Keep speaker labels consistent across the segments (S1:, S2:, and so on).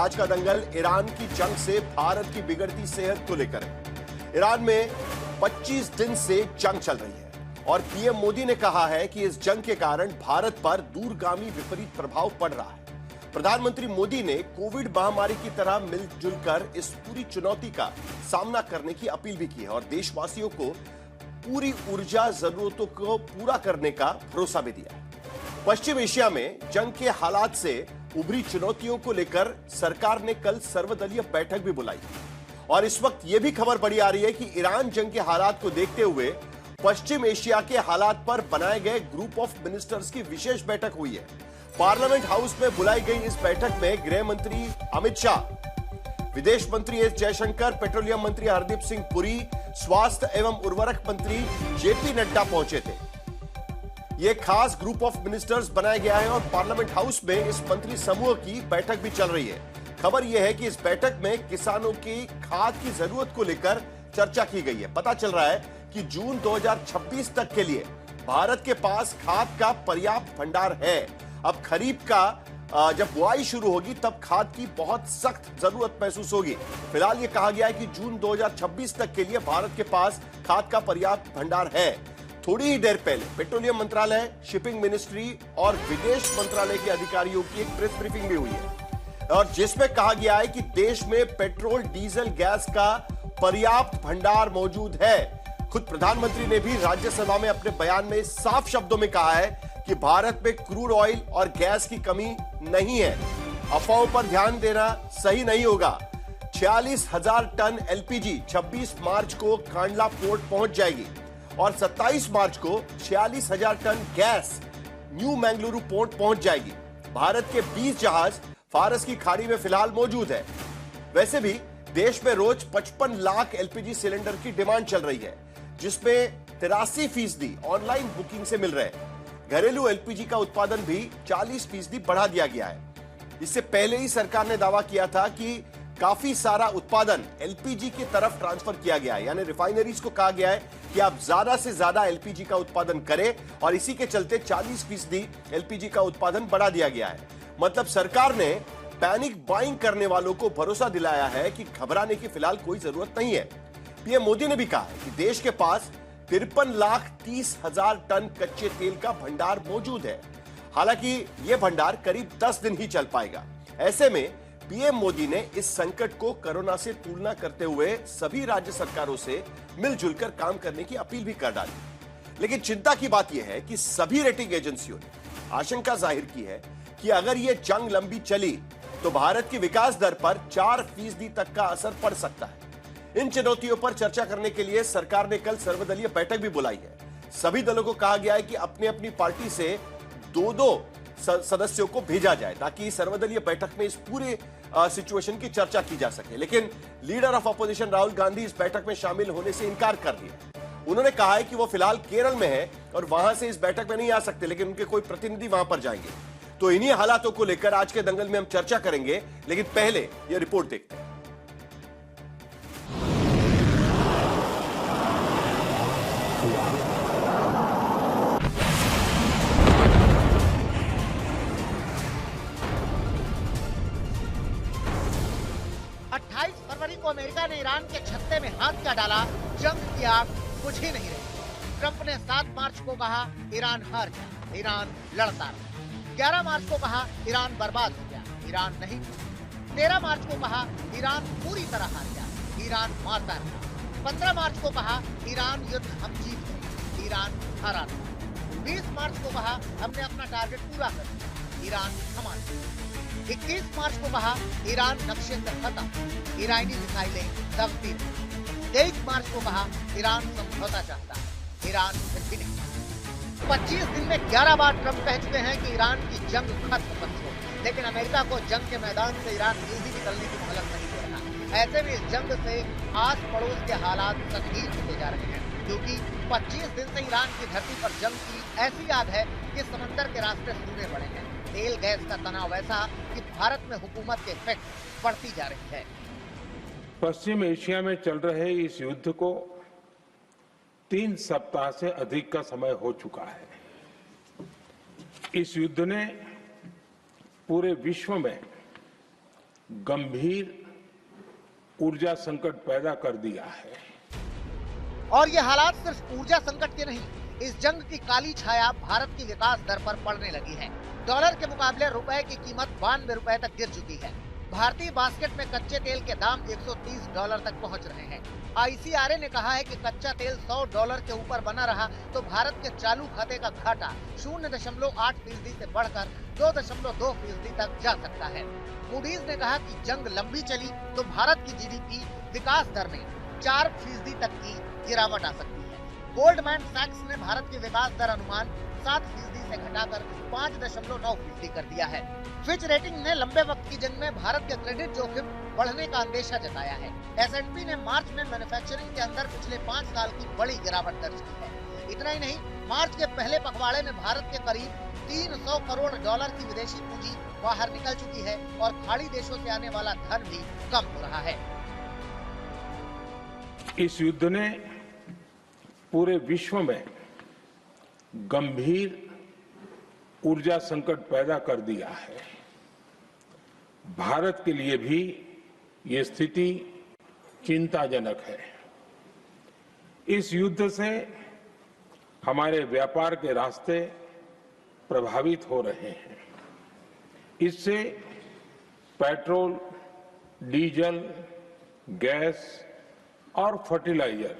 S1: आज का दंगल ईरान की जंग से भारत की बिगड़ती सेहत को लेकर है। ईरान में 25 दिन से जंग चल रही है और पीएम मोदी ने कहा है कि इस जंग के कारण भारत पर दूरगामी विपरीत प्रभाव पड़ रहा है। प्रधानमंत्री मोदी ने कोविड महामारी की तरह मिलजुल कर इस पूरी चुनौती का सामना करने की अपील भी की है और देशवासियों को पूरी ऊर्जा जरूरतों को पूरा करने का भरोसा भी दिया है। पश्चिम एशिया में जंग के हालात से उभरी चुनौतियों को लेकर सरकार ने कल सर्वदलीय बैठक भी बुलाई और इस वक्त यह भी खबर बड़ी आ रही है कि ईरान जंग के हालात को देखते हुए पश्चिम एशिया के हालात पर बनाए गए ग्रुप ऑफ मिनिस्टर्स की विशेष बैठक हुई है। पार्लियामेंट हाउस में बुलाई गई इस बैठक में गृह मंत्री अमित शाह, विदेश मंत्री एस जयशंकर, पेट्रोलियम मंत्री हरदीप सिंह पुरी, स्वास्थ्य एवं उर्वरक मंत्री जेपी नड्डा पहुंचे थे। यह खास ग्रुप ऑफ मिनिस्टर्स बनाया गया है और पार्लियामेंट हाउस में इस मंत्री समूह की बैठक भी चल रही है। खबर यह है कि इस बैठक में किसानों की खाद की जरूरत को लेकर चर्चा की गई है। पता चल रहा है कि जून 2026 तक के लिए भारत के पास खाद का पर्याप्त भंडार है। अब खरीफ का जब बुआई शुरू होगी तब खाद की बहुत सख्त जरूरत महसूस होगी। फिलहाल यह कहा गया है कि जून 2026 तक के लिए भारत के पास खाद का पर्याप्त भंडार है। थोड़ी ही देर पहले पेट्रोलियम मंत्रालय, शिपिंग मिनिस्ट्री और विदेश मंत्रालय के अधिकारियों की एक प्रेस ब्रीफिंग भी हुई है और जिसमें कहा गया है कि देश में पेट्रोल, डीजल, गैस का पर्याप्त भंडार मौजूद है। खुद प्रधानमंत्री ने भी राज्यसभा में अपने बयान में साफ शब्दों में कहा है कि भारत में क्रूड ऑयल और गैस की कमी नहीं है। अफवाहों पर ध्यान देना सही नहीं होगा। 46,000 टन एलपीजी 26 मार्च को कांडला पोर्ट पहुंच जाएगी और 27 मार्च को 46,000 ton gas New Mangaluru port पहुंच जाएगी। भारत के 20 जहाज फारस की खाड़ी में फिलहाल मौजूद है। वैसे भी देश में रोज 55 लाख एलपीजी सिलेंडर की डिमांड चल रही है, जिसमें 83% ऑनलाइन बुकिंग से मिल रहे हैं। घरेलू एलपीजी का उत्पादन भी 40% बढ़ा दिया गया है। इससे पहले ही सरकार ने दावा किया था कि काफी सारा उत्पादन एलपीजी की तरफ ट्रांसफर किया गया है, यानी रिफाइनरीज को कहा गया है कि आप ज्यादा से ज्यादा एलपीजी का उत्पादन करें और इसी के चलते 40% एलपीजी का उत्पादन बढ़ा दिया गया है। मतलब सरकार ने पैनिक बाइंग करने वालों को भरोसा दिलाया है कि घबराने की फिलहाल कोई जरूरत नहीं है। पीएम मोदी ने भी कहा है कि देश के पास 53,30,000 टन कच्चे तेल का भंडार मौजूद है। हालांकि यह भंडार करीब 10 दिन ही चल पाएगा। ऐसे में पीएम मोदी ने इस संकट को कोरोना से तुलना करते हुए सभी राज्य सरकारों से मिलजुल कर काम करने की अपील भी कर डाली। लेकिन चिंता की बात यह है कि सभी रेटिंग एजेंसियों ने आशंका जाहिर की है कि अगर यह जंग लंबी चली तो भारत की विकास दर पर 4% तक का असर पड़ सकता है। इन चुनौतियों पर चर्चा करने के लिए सरकार ने कल सर्वदलीय बैठक भी बुलाई है। सभी दलों को कहा गया है कि अपनी अपनी पार्टी से 2-2 सदस्यों को भेजा जाए ताकि सर्वदलीय बैठक में इस पूरे सिचुएशन की चर्चा की जा सके। लेकिन leader of opposition Rahul Gandhi इस बैठक में शामिल होने से इनकार कर दिया। उन्होंने कहा है कि वो फिलहाल केरल में है और वहां से इस बैठक में नहीं आ सकते, लेकिन उनके कोई प्रतिनिधि वहां पर जाएंगे। तो इन्हीं हालातों को लेकर आज के दंगल में हम चर्चा करेंगे, लेकिन पहले यह रिपोर्ट देखते हैं।
S2: फरवरी को अमेरिका ने ईरान के छत्ते में हाथ क्या डाला, जंग की आग बुझ ही नहीं रही। ट्रंप ने 7 मार्च को कहा ईरान हार गया, ईरान लड़ता रहा। 11 मार्च को कहा ईरान बर्बाद हो गया, ईरान नहीं। 13 मार्च को कहा ईरान पूरी तरह हार गया, ईरान मारता रहा। 15 मार्च को कहा ईरान युद्ध हम जीत गए, ईरान हारा रहा। 20 मार्च को कहा हमने अपना टारगेट पूरा कर दिया, ईरान थमा दिया। 21 मार्च को कहा ईरान नक्शे से खत्म, ईरानी मिसाइलें दबती रही। 23 मार्च को कहा ईरान समझौता चाहता है, ईरान भी नहीं। 25 दिन में 11 बार ट्रंप कह चुके हैं कि ईरान की जंग खत्म मत हो, लेकिन अमेरिका को जंग के मैदान से ईरान जल्दी निकलने की मोहलत नहीं दे रहा। ऐसे में इस जंग से आस पड़ोस के हालात संगीन होते जा रहे हैं, क्योंकि 25 दिन से ईरान की धरती पर जंग की ऐसी आग है कि समंदर के रास्ते सूने पड़े हैं। तेल गैस का तनाव ऐसा कि भारत में हुकूमत के इफेक्ट बढ़ती जा रही है।
S3: पश्चिम एशिया में चल रहे इस युद्ध को 3 सप्ताह से अधिक का समय हो चुका है। इस युद्ध ने पूरे विश्व में गंभीर ऊर्जा संकट पैदा कर दिया है।
S2: और ये हालात सिर्फ ऊर्जा संकट के नहीं, इस जंग की काली छाया भारत की विकास दर पर पड़ने लगी है। डॉलर के मुकाबले रुपए की कीमत 92 रुपए तक गिर चुकी है। भारतीय बास्केट में कच्चे तेल के दाम $130 तक पहुंच रहे हैं। ICRA ने कहा है कि कच्चा तेल $100 के ऊपर बना रहा तो भारत के चालू खाते का घाटा 0.8% से बढ़कर 2.2% तक जा सकता है। मूडीज ने कहा कि जंग लंबी चली तो भारत की GDP विकास दर में 4% तक की गिरावट आ सकती है। गोल्डमैन सैक्स ने भारत के विकास दर अनुमान 7% से घटाकर 5.9% कर दिया है। फिच रेटिंग ने लंबे वक्त की जंग में भारत के क्रेडिट जोखिम बढ़ने का अंदेशा जताया है। S&P ने मार्च में मैन्युफैक्चरिंग के अंदर पिछले 5 साल की बड़ी गिरावट दर्ज की है। इतना ही नहीं, मार्च के पहले पखवाड़े में भारत के करीब $300 करोड़ की विदेशी पूंजी बाहर निकल चुकी है और खाड़ी देशों से आने वाला धन भी कम हो रहा है।
S3: इस युद्ध ने पूरे विश्व में गंभीर ऊर्जा संकट पैदा कर दिया है। भारत के लिए भी ये स्थिति चिंताजनक है। इस युद्ध से हमारे व्यापार के रास्ते प्रभावित हो रहे हैं। इससे पेट्रोल, डीजल, गैस और फर्टिलाइजर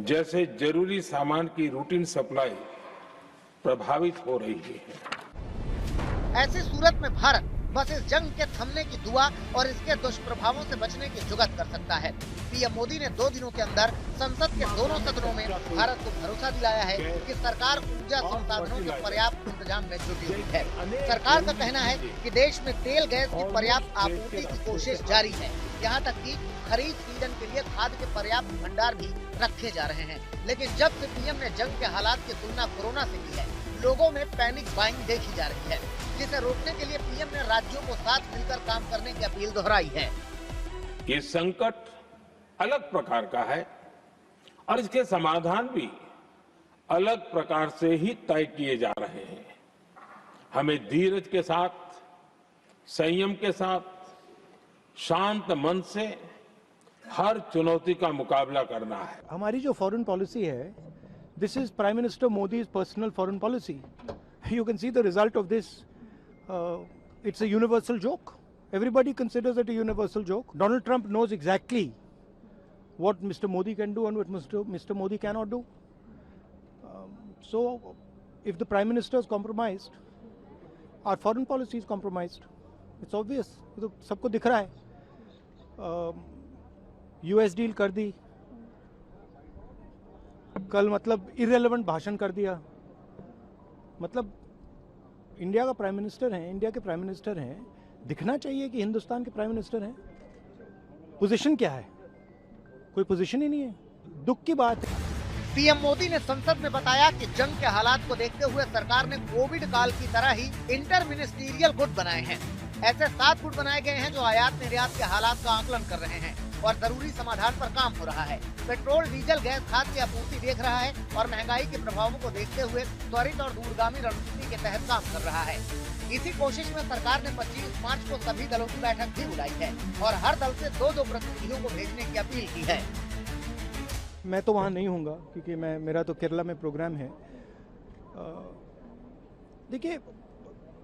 S3: जैसे जरूरी सामान की रूटीन सप्लाई प्रभावित हो रही है।
S2: ऐसी सूरत में भारत बस इस जंग के थमने की दुआ और इसके दुष्प्रभावों से बचने की जुगत कर सकता है। पीएम मोदी ने 2 दिनों के अंदर संसद के दोनों सदनों में भारत को भरोसा दिलाया है कि सरकार ऊर्जा संसाधनों के पर्याप्त इंतजाम में जुटी हुई है। सरकार का कहना है कि देश में तेल गैस की पर्याप्त आपूर्ति की कोशिश जारी है। यहाँ तक कि खरीफ सीजन के लिए खाद के पर्याप्त भंडार भी रखे जा रहे हैं। लेकिन जब से पीएम ने जंग के हालात की तुलना कोरोना से की है, लोगों में पैनिक बाइंग देखी जा रही है, जिसे रोकने के लिए पीएम ने राज्यों को साथ मिलकर काम करने की अपील दोहराई है।
S3: ये संकट अलग प्रकार का है और इसके समाधान भी अलग प्रकार से ही तय किए जा रहे हैं। हमें धीरज के साथ, संयम के साथ, शांत मन से हर चुनौती का मुकाबला करना है।
S4: हमारी जो फॉरेन पॉलिसी है, this is prime minister Modi's personal foreign policy. You can see the result of this. It's a universal joke. Everybody considers it a universal joke. Donald Trump knows exactly what Mr. Modi can do and what Mr. Modi cannot do. So, if the Prime Minister is compromised, our foreign policy is compromised. It's obvious. तो सबको दिख रहा है। US deal कर दी, कल मतलब irrelevant भाषण कर दिया। मतलब इंडिया का प्राइम मिनिस्टर है, इंडिया के प्राइम मिनिस्टर हैं, दिखना चाहिए कि हिंदुस्तान के प्राइम मिनिस्टर हैं। पोजीशन क्या है? कोई पोजीशन ही नहीं है। दुख की बात है।
S2: पीएम मोदी ने संसद में बताया कि जंग के हालात को देखते हुए सरकार ने कोविड काल की तरह ही इंटर मिनिस्टीरियल गुट बनाए हैं। ऐसे 7 गुट बनाए गए हैं जो आयात निर्यात के हालात का आकलन कर रहे हैं और जरूरी समाधान पर काम हो रहा है। पेट्रोल, डीजल, गैस, खाद की आपूर्ति देख रहा है और महंगाई के प्रभावों को देखते हुए त्वरित और दूरगामी रणनीति के तहत काम कर रहा है। इसी कोशिश में सरकार ने 25 मार्च को सभी दलों की बैठक भी बुलाई है और हर दल से 2-2 प्रतिनिधियों को भेजने की अपील की है।
S4: मैं तो वहाँ नहीं हूँगा क्योंकि मेरा तो केरला में प्रोग्राम है। देखिए,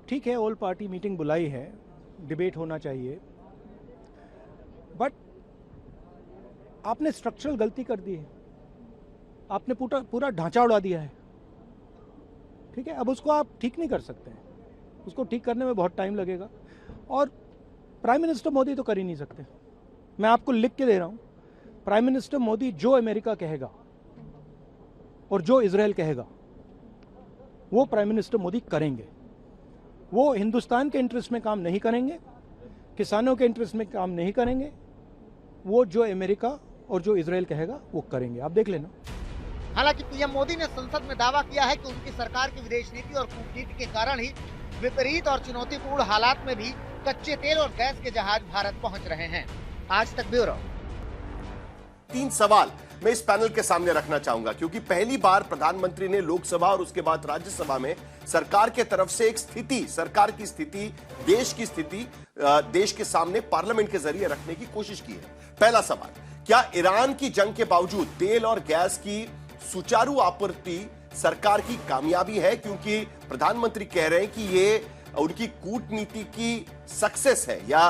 S4: ठीक है, ऑल पार्टी मीटिंग बुलाई है, डिबेट होना चाहिए, बट आपने स्ट्रक्चरल गलती कर दी है। आपने पूरा ढांचा उड़ा दिया है। ठीक है, अब उसको आप ठीक नहीं कर सकते हैं। उसको ठीक करने में बहुत टाइम लगेगा और प्राइम मिनिस्टर मोदी तो कर ही नहीं सकते। मैं आपको लिख के दे रहा हूं, प्राइम मिनिस्टर मोदी जो अमेरिका कहेगा और जो इजराइल कहेगा वो प्राइम मिनिस्टर मोदी करेंगे। वो हिंदुस्तान के इंटरेस्ट में काम नहीं करेंगे, किसानों के इंटरेस्ट में काम नहीं करेंगे। वो जो अमेरिका और जो इजराइल कहेगा वो करेंगे। आप देख लेना।
S2: हालांकि पीएम मोदी ने संसद में दावा किया है कि उनकी सरकार की विदेश नीति और कूटनीति के कारण ही विपरीत और चुनौतीपूर्ण हालात में भी कच्चे तेल और गैस के जहाज भारत पहुंच रहे हैं। आज तक ब्यूरो।
S1: तीन सवाल मैं इस पैनल के सामने रखना चाहूंगा, क्योंकि पहली बार प्रधानमंत्री ने लोकसभा और उसके बाद राज्यसभा में सरकार के तरफ से एक स्थिति, सरकार की स्थिति, देश की स्थिति देश के सामने पार्लियामेंट के जरिए रखने की कोशिश की है। पहला सवाल, क्या ईरान की जंग के बावजूद तेल और गैस की सुचारू आपूर्ति सरकार की कामयाबी है? क्योंकि प्रधानमंत्री कह रहे हैं कि ये उनकी कूटनीति की सक्सेस है या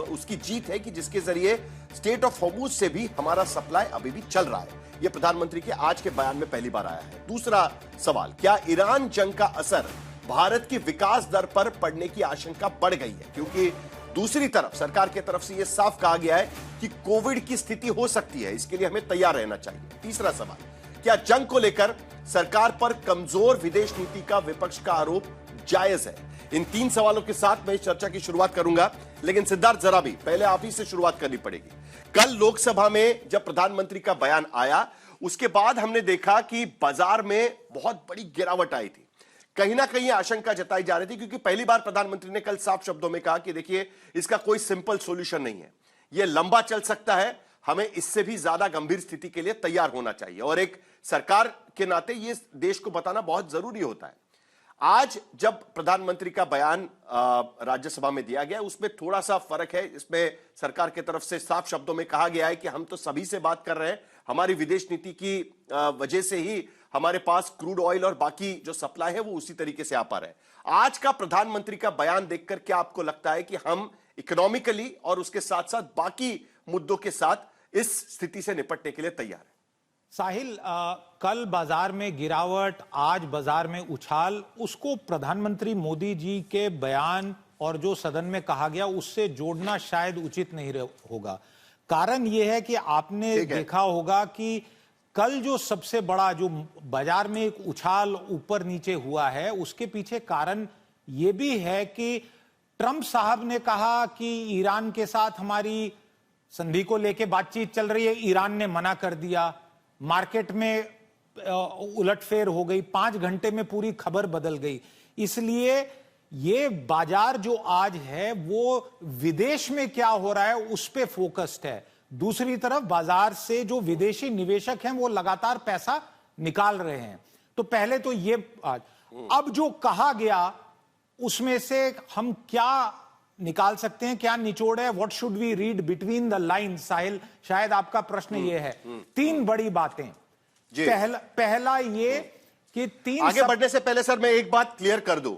S1: उसकी जीत है कि जिसके जरिए स्टेट ऑफ हॉर्मुज से भी हमारा सप्लाई अभी भी चल रहा है। यह प्रधानमंत्री के आज के बयान में पहली बार आया है। दूसरा सवाल, क्या ईरान जंग का असर भारत की विकास दर पर पड़ने की आशंका बढ़ गई है? क्योंकि दूसरी तरफ सरकार की तरफ से यह साफ कहा गया है कि कोविड की स्थिति हो सकती है, इसके लिए हमें तैयार रहना चाहिए। तीसरा सवाल, क्या जंग को लेकर सरकार पर कमजोर विदेश नीति का विपक्ष का आरोप जायज है? इन तीन सवालों के साथ मैं इस चर्चा की शुरुआत करूंगा, लेकिन सिद्धार्थ जरा भी पहले आप ही से शुरुआत करनी पड़ेगी। कल लोकसभा में जब प्रधानमंत्री का बयान आया, उसके बाद हमने देखा कि बाजार में बहुत बड़ी गिरावट आई थी। कहीं ना कहीं आशंका जताई जा रही थी, क्योंकि पहली बार प्रधानमंत्री ने कल साफ शब्दों में कहा कि देखिए, इसका कोई सिंपल सॉल्यूशन नहीं है, यह लंबा चल सकता है, हमें इससे भी ज्यादा गंभीर स्थिति के लिए तैयार होना चाहिए और एक सरकार के नाते यह देश को बताना बहुत जरूरी होता है। आज जब प्रधानमंत्री का बयान राज्यसभा में दिया गया, उसमें थोड़ा सा फर्क है। इसमें सरकार की तरफ से साफ शब्दों में कहा गया है कि हम तो सभी से बात कर रहे हैं, हमारी विदेश नीति की वजह से ही हमारे पास क्रूड ऑयल और बाकी जो सप्लाई है वो उसी तरीके से आ पा रहा है। आज का प्रधानमंत्री का बयान देखकर क्या आपको लगता है कि हम इकोनॉमिकली और उसके साथ साथ बाकी मुद्दों के साथ इस स्थिति से निपटने के लिए तैयार है?
S5: साहिल, कल बाजार में गिरावट, आज बाजार में उछाल, उसको प्रधानमंत्री मोदी जी के बयान और जो सदन में कहा गया उससे जोड़ना शायद उचित नहीं होगा। कारण यह है कि आपने देखा होगा कि कल जो सबसे बड़ा जो बाजार में एक उछाल ऊपर नीचे हुआ है, उसके पीछे कारण यह भी है कि ट्रंप साहब ने कहा कि ईरान के साथ हमारी संधि को लेकर बातचीत चल रही है, ईरान ने मना कर दिया, मार्केट में उलटफेर हो गई, 5 घंटे में पूरी खबर बदल गई। इसलिए ये बाजार जो आज है वो विदेश में क्या हो रहा है उस पे फोकस्ड है। दूसरी तरफ बाजार से जो विदेशी निवेशक हैं वो लगातार पैसा निकाल रहे हैं। तो पहले तो ये अब जो कहा गया उसमें से हम क्या निकाल सकते हैं, क्या निचोड़ है, what should we read between the line? Sahil, शायद आपका प्रश्न ये है। तीन बड़ी बातें। पहला ये कि
S1: आगे बढ़ने से पहले सर मैं एक बात क्लियर कर दूं,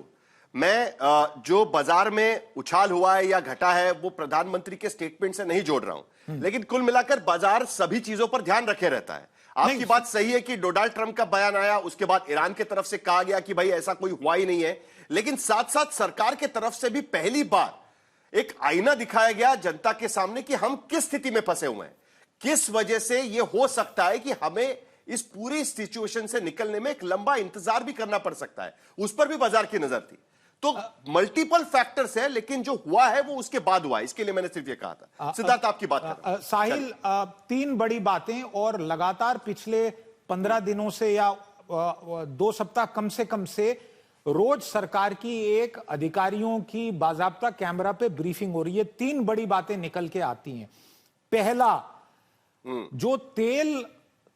S1: मैं जो बाजार में उछाल हुआ है या घटा है वो प्रधानमंत्री के स्टेटमेंट से नहीं जोड़ रहा हूं, लेकिन कुल मिलाकर बाजार सभी चीजों पर ध्यान रखे रहता है। आपकी बात सही है कि डोनाल्ड ट्रंप का बयान आया, उसके बाद ईरान की तरफ से कहा गया कि भाई ऐसा कोई हुआ ही नहीं है, लेकिन साथ साथ सरकार की तरफ से भी पहली बार एक आईना दिखाया गया जनता के सामने कि हम किस स्थिति में फंसे हुए हैं, किस वजह से यह हो सकता है कि हमें इस पूरी सिचुएशन से निकलने में एक लंबा इंतजार भी करना पड़ सकता है, उस पर भी बाजार की नजर थी। तो मल्टीपल फैक्टर्स है, लेकिन जो हुआ है वो उसके बाद हुआ, इसके लिए मैंने सिर्फ ये कहा था। सिद्धार्थ, आपकी बात कर
S5: साहिल, तीन बड़ी बातें और लगातार पिछले 15 दिनों से या 2 सप्ताह कम से रोज सरकार की एक अधिकारियों की बाजाब्ता कैमरा पे ब्रीफिंग हो रही है। तीन बड़ी बातें निकल के आती हैं। पहला, जो तेल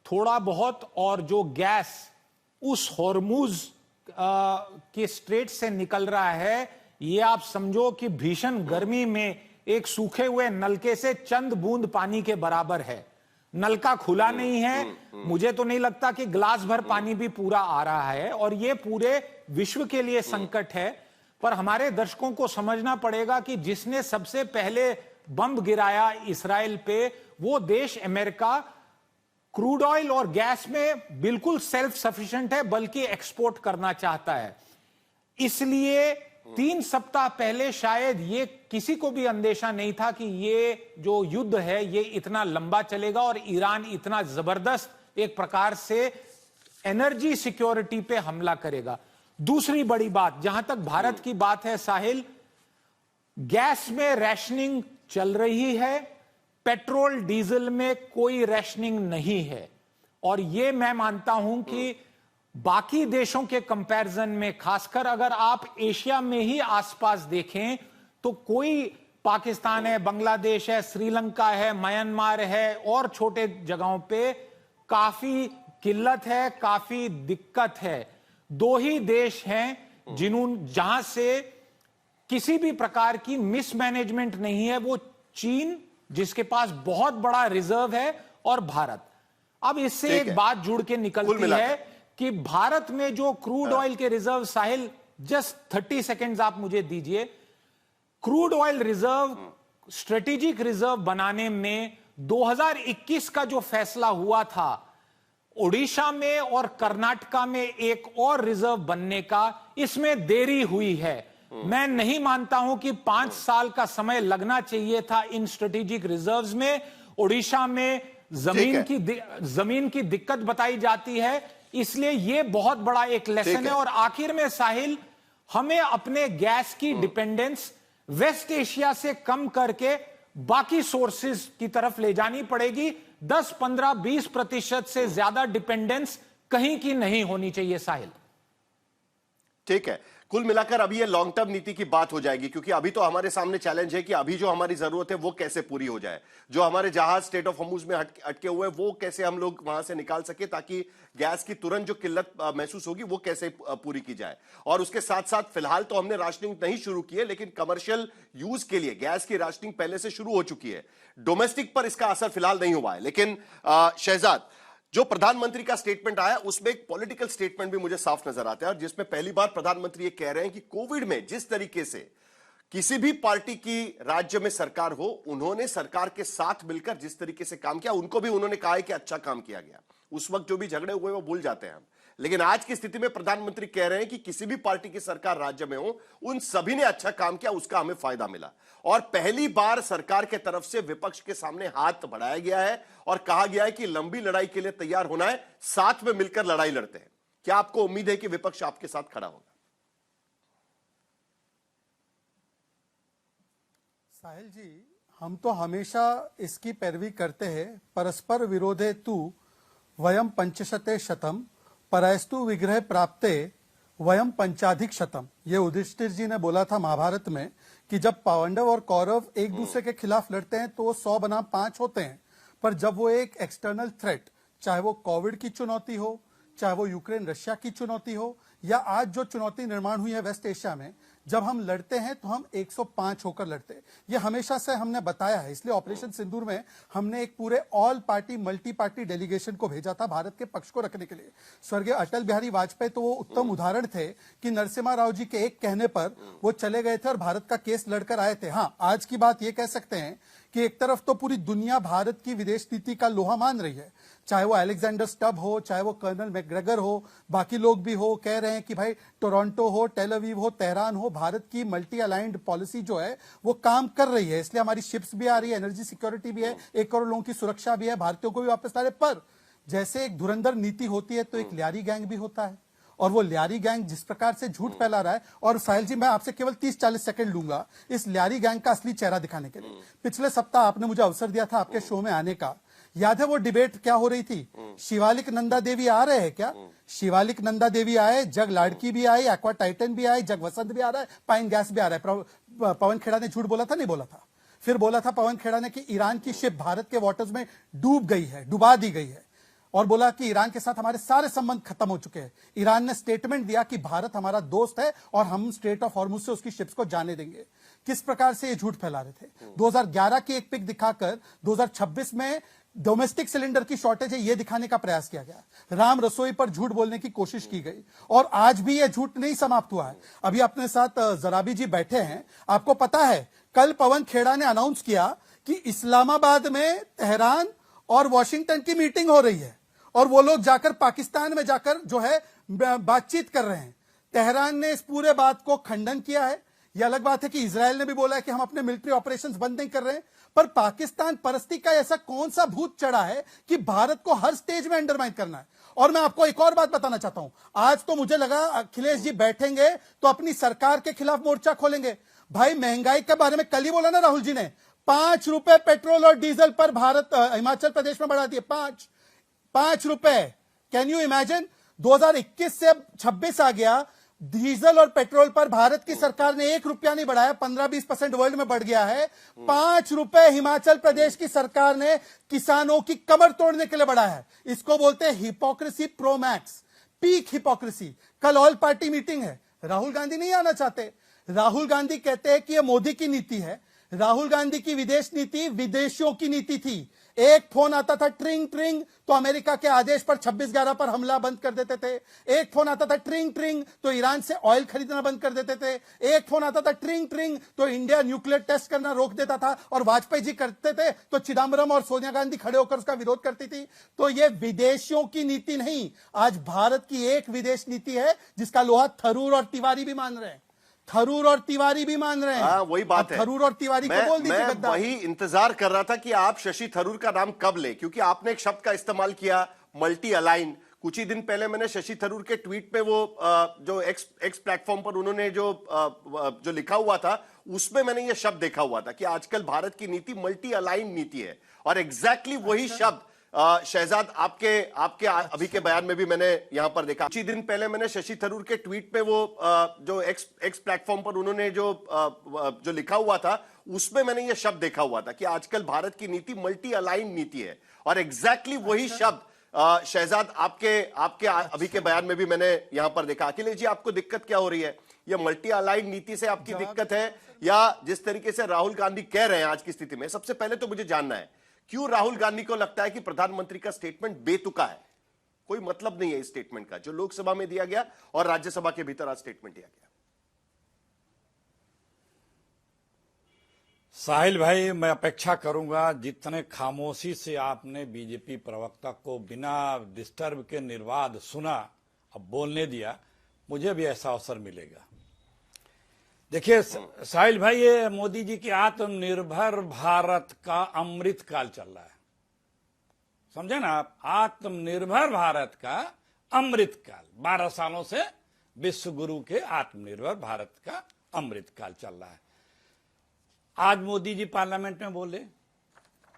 S5: थोड़ा बहुत और जो गैस उस हॉर्मुज के स्ट्रेट से निकल रहा है, ये आप समझो कि भीषण गर्मी में एक सूखे हुए नलके से चंद बूंद पानी के बराबर है। नलका खुला नहीं है, मुझे तो नहीं लगता कि गिलास भर पानी भी पूरा आ रहा है, और ये पूरे विश्व के लिए संकट है। पर हमारे दर्शकों को समझना पड़ेगा कि जिसने सबसे पहले बम गिराया इस्राएल पे, वो देश अमेरिका क्रूड ऑयल और गैस में बिल्कुल सेल्फ सफिशिएंट है, बल्कि एक्सपोर्ट करना चाहता है। इसलिए 3 सप्ताह पहले शायद ये किसी को भी अंदेशा नहीं था कि ये जो युद्ध है ये इतना लंबा चलेगा और ईरान इतना जबरदस्त एक प्रकार से एनर्जी सिक्योरिटी पे हमला करेगा। दूसरी बड़ी बात, जहां तक भारत की बात है साहिल, गैस में रैशनिंग चल रही है, पेट्रोल डीजल में कोई रैशनिंग नहीं है। और यह मैं मानता हूं कि बाकी देशों के कंपैरिजन में, खासकर अगर आप एशिया में ही आसपास देखें, तो कोई पाकिस्तान है, बांग्लादेश है, श्रीलंका है, म्यांमार है और छोटे जगहों पे काफी किल्लत है, काफी दिक्कत है। दो ही देश हैं जहां से किसी भी प्रकार की मिसमैनेजमेंट नहीं है, वो चीन जिसके पास बहुत बड़ा रिजर्व है और भारत। अब इससे एक बात जुड़ के निकलती है कि भारत में जो क्रूड ऑयल के रिजर्व, साहिल जस्ट 30 सेकेंड्स आप मुझे दीजिए, crude oil reserve, strategic reserve बनाने में 2021 का जो फैसला हुआ था, ओडिशा में और कर्नाटका में एक और रिजर्व बनने का, इसमें देरी हुई है। मैं नहीं मानता हूं कि 5 साल का समय लगना चाहिए था इन स्ट्रेटेजिक रिजर्व्स में। ओडिशा में जमीन की दिक्कत बताई जाती है, इसलिए यह बहुत बड़ा एक लेसन है। और आखिर में साहिल, हमें अपने गैस की डिपेंडेंस वेस्ट एशिया से कम करके बाकी सोर्सेज की तरफ ले जानी पड़ेगी। 10, 15, 20% से ज्यादा डिपेंडेंस कहीं की नहीं होनी चाहिए साहिल।
S1: ठीक है, कुल मिलाकर अभी ये लॉन्ग टर्म नीति की बात हो जाएगी, क्योंकि अभी तो हमारे सामने चैलेंज है कि अभी जो हमारी जरूरत है वो कैसे पूरी हो जाए। जो हमारे जहाज स्टेट ऑफ हॉर्मुज में अटके हुए वो कैसे हम लोग वहां से निकाल सके, ताकि गैस की तुरंत जो किल्लत महसूस होगी वो कैसे पूरी की जाए। और उसके साथ साथ फिलहाल तो हमने राशनिंग नहीं शुरू की है, लेकिन कमर्शियल यूज के लिए गैस की राशनिंग पहले से शुरू हो चुकी है। डोमेस्टिक पर इसका असर फिलहाल नहीं हुआ है। लेकिन शहजाद, जो प्रधानमंत्री का स्टेटमेंट आया उसमें एक पॉलिटिकल स्टेटमेंट भी मुझे साफ नजर आता है, और जिसमें पहली बार प्रधानमंत्री ये कह रहे हैं कि कोविड में जिस तरीके से किसी भी पार्टी की राज्य में सरकार हो, उन्होंने सरकार के साथ मिलकर जिस तरीके से काम किया, उनको भी उन्होंने कहा है कि अच्छा काम किया गया। उस वक्त जो भी झगड़े हुए वो भूल जाते हैं हम, लेकिन आज की स्थिति में प्रधानमंत्री कह रहे हैं कि किसी भी पार्टी की सरकार राज्य में हो, उन सभी ने अच्छा काम किया, उसका हमें फायदा मिला। और पहली बार सरकार के तरफ से विपक्ष के सामने हाथ बढ़ाया गया है और कहा गया है कि लंबी लड़ाई के लिए तैयार होना है, साथ में मिलकर लड़ाई लड़ते हैं। क्या आपको उम्मीद है कि विपक्ष आपके साथ खड़ा होगा?
S6: साहिल जी, हम तो हमेशा इसकी पैरवी करते हैं, परस्पर विरोधे तु वयम पंचशते शतम परस्तु विग्रह प्राप्ते वयम पंचाधिक शतम। ये युधिष्ठिर जी ने बोला था महाभारत में कि जब पांडव और कौरव एक दूसरे के खिलाफ लड़ते हैं तो वो 100 बनाम 5 होते हैं, पर जब वो एक एक्सटर्नल थ्रेट, चाहे वो कोविड की चुनौती हो, चाहे वो यूक्रेन रशिया की चुनौती हो, या आज जो चुनौती निर्माण हुई है वेस्ट एशिया में, जब हम लड़ते हैं तो हम 105 होकर लड़ते हैं। ये हमेशा से हमने बताया है, इसलिए ऑपरेशन सिंदूर में हमने एक पूरे all party multi party delegation को भेजा था भारत के पक्ष को रखने के लिए। स्वर्गीय अटल बिहारी वाजपेयी तो वो उत्तम उदाहरण थे कि नरसिम्हा राव जी के एक कहने पर वो चले गए थे और भारत का केस लड़कर आए थे। हाँ, आज की बात ये कह सकते हैं कि एक तरफ तो पूरी दुनिया भारत की विदेश नीति का लोहा मान रही है, चाहे वो अलेक्जेंडर स्टब हो, चाहे वो कर्नल मैकग्रेगर हो, बाकी लोग भी हो, कह रहे हैं कि भाई टोरंटो हो, टेल अवीव हो, तेहरान हो, भारत की मल्टी अलाइंड पॉलिसी जो है वो काम कर रही है। इसलिए हमारी शिप्स भी आ रही है, एनर्जी सिक्योरिटी भी है, 1 करोड़ लोगों की सुरक्षा भी है, भारतीयों को भी वापस ला रहे। पर जैसे एक धुरंधर नीति होती है तो एक ल्यारी गैंग भी होता है, और वो ल्यारी गैंग जिस प्रकार से झूठ फैला रहा है। और साहिल जी, मैं आपसे केवल 30-40 सेकंड लूंगा इस ल्यारी गैंग का असली चेहरा दिखाने के लिए। पिछले सप्ताह आपने मुझे अवसर दिया था आपके शो में आने का, याद है वो डिबेट क्या हो रही थी? शिवालिक नंदा देवी आ रहे हैं क्या? शिवालिक नंदा देवी आए, जग लाड़की भी आई, एक्वा टाइटन भी आई, जग वसंत भी आ रहा है, पाइन गैस भी आ रहा है। पवन खेड़ा ने झूठ बोला था, नहीं बोला था? फिर बोला था पवन खेड़ा ने कि ईरान की शिप भारत के वाटर्स में डूब गई है, डुबा दी गई है, और बोला कि ईरान के साथ हमारे सारे संबंध खत्म हो चुके हैं। ईरान ने स्टेटमेंट दिया कि भारत हमारा दोस्त है और हम स्ट्रेट ऑफ हॉर्मुज से उसकी शिप्स को जाने देंगे। किस प्रकार से ये झूठ फैला रहे थे? 2011 की एक पिक दिखाकर 2026 में डोमेस्टिक सिलेंडर की शॉर्टेज है ये दिखाने का प्रयास किया गया। राम रसोई पर झूठ बोलने की कोशिश की गई, और आज भी ये झूठ नहीं समाप्त हुआ है। अभी अपने साथ जराबी जी बैठे हैं, आपको पता है कल पवन खेड़ा ने अनाउंस किया कि इस्लामाबाद में तेहरान और वॉशिंगटन की मीटिंग हो रही है, और वो लोग जाकर पाकिस्तान में जाकर जो है बातचीत कर रहे हैं। तेहरान ने इस पूरे बात को खंडन किया है। यह अलग बात है कि इजराइल ने भी बोला है कि हम अपने मिलिट्री ऑपरेशंस बंद नहीं कर रहे हैं, पर पाकिस्तान परस्ती का ऐसा कौन सा भूत चढ़ा है कि भारत को हर स्टेज में अंडरमाइन करना है। और मैं आपको एक और बात बताना चाहता हूं, आज तो मुझे लगा अखिलेश जी बैठेंगे तो अपनी सरकार के खिलाफ मोर्चा खोलेंगे। भाई, महंगाई के बारे में कल ही बोला ना राहुल जी ने, 5 रुपए पेट्रोल और डीजल पर भारत हिमाचल प्रदेश में बढ़ा दिए, 5 रुपए। Can you imagine? 2021 से 26 आ गया, डीजल और पेट्रोल पर भारत की सरकार ने 1 रुपया नहीं बढ़ाया, 15-20% वर्ल्ड में बढ़ गया है। 5 रुपए हिमाचल प्रदेश की सरकार ने किसानों की कमर तोड़ने के लिए बढ़ाया है। इसको बोलते हैं hypocrisy pro max, peak hypocrisy. कल ऑल पार्टी मीटिंग है, राहुल गांधी नहीं आना चाहते। राहुल गांधी कहते हैं कि यह मोदी की नीति है। राहुल गांधी की विदेश नीति विदेशियों की नीति थी। एक फोन आता था ट्रिंग ट्रिंग तो अमेरिका के आदेश पर 26/11 पर हमला बंद कर देते थे। एक फोन आता था ट्रिंग ट्रिंग तो ईरान से ऑयल खरीदना बंद कर देते थे। एक फोन आता था ट्रिंग ट्रिंग तो इंडिया न्यूक्लियर टेस्ट करना रोक देता था। और वाजपेयी जी करते थे तो चिदम्बरम और सोनिया गांधी खड़े होकर उसका विरोध करती थी। तो यह विदेशियों की नीति नहीं, आज भारत की एक विदेश नीति है जिसका लोहा थरूर और तिवारी भी मान रहे हैं। थरूर और तिवारी भी मान रहे हैं।
S1: हाँ, वही बात है।
S6: थरूर और तिवारी को बोल दीजिए गद्दार।
S1: वही इंतजार कर रहा था कि आप शशि थरूर का नाम कब ले, क्योंकि आपने एक शब्द का इस्तेमाल किया, मल्टी अलाइन। कुछ ही दिन पहले मैंने शशि थरूर के ट्वीट पे वो जो एक्स प्लेटफॉर्म पर उन्होंने जो लिखा हुआ था उसमें मैंने ये शब्द देखा हुआ था कि आजकल भारत की नीति मल्टी अलाइन नीति है। और एग्जैक्टली वही शब्द शहजाद आपके अभी के बयान में भी मैंने यहां पर देखा। कुछ ही दिन पहले मैंने शशि थरूर के ट्वीट पे वो जो एक्स प्लेटफॉर्म पर उन्होंने जो लिखा हुआ था उसमें मैंने ये शब्द देखा हुआ था कि आजकल भारत की नीति मल्टी अलाइन नीति है। और एग्जैक्टली वही शब्द शहजाद आपके अभी के बयान में भी मैंने यहां पर देखा। अखिलेश जी, आपको दिक्कत क्या हो रही है? ये मल्टी अलाइन नीति से आपकी दिक्कत है या जिस तरीके से राहुल गांधी कह रहे हैं आज की स्थिति में? सबसे पहले तो मुझे जानना है क्यों राहुल गांधी को लगता है कि प्रधानमंत्री का स्टेटमेंट बेतुका है? कोई मतलब नहीं है इस स्टेटमेंट का जो लोकसभा में दिया गया और राज्यसभा के भीतर आज स्टेटमेंट दिया गया।
S7: साहिल भाई, मैं अपेक्षा करूंगा जितने खामोशी से आपने बीजेपी प्रवक्ता को बिना डिस्टर्ब के निर्वाध सुना, अब बोलने दिया, मुझे भी ऐसा अवसर मिलेगा। देखिए साहिल भाई, ये मोदी जी की आत्मनिर्भर भारत का अमृत काल चल रहा है, समझे ना आप? आत्मनिर्भर भारत का अमृत काल, 12 सालों से विश्व गुरु के आत्मनिर्भर भारत का अमृत काल चल रहा है। आज मोदी जी पार्लियामेंट में बोले,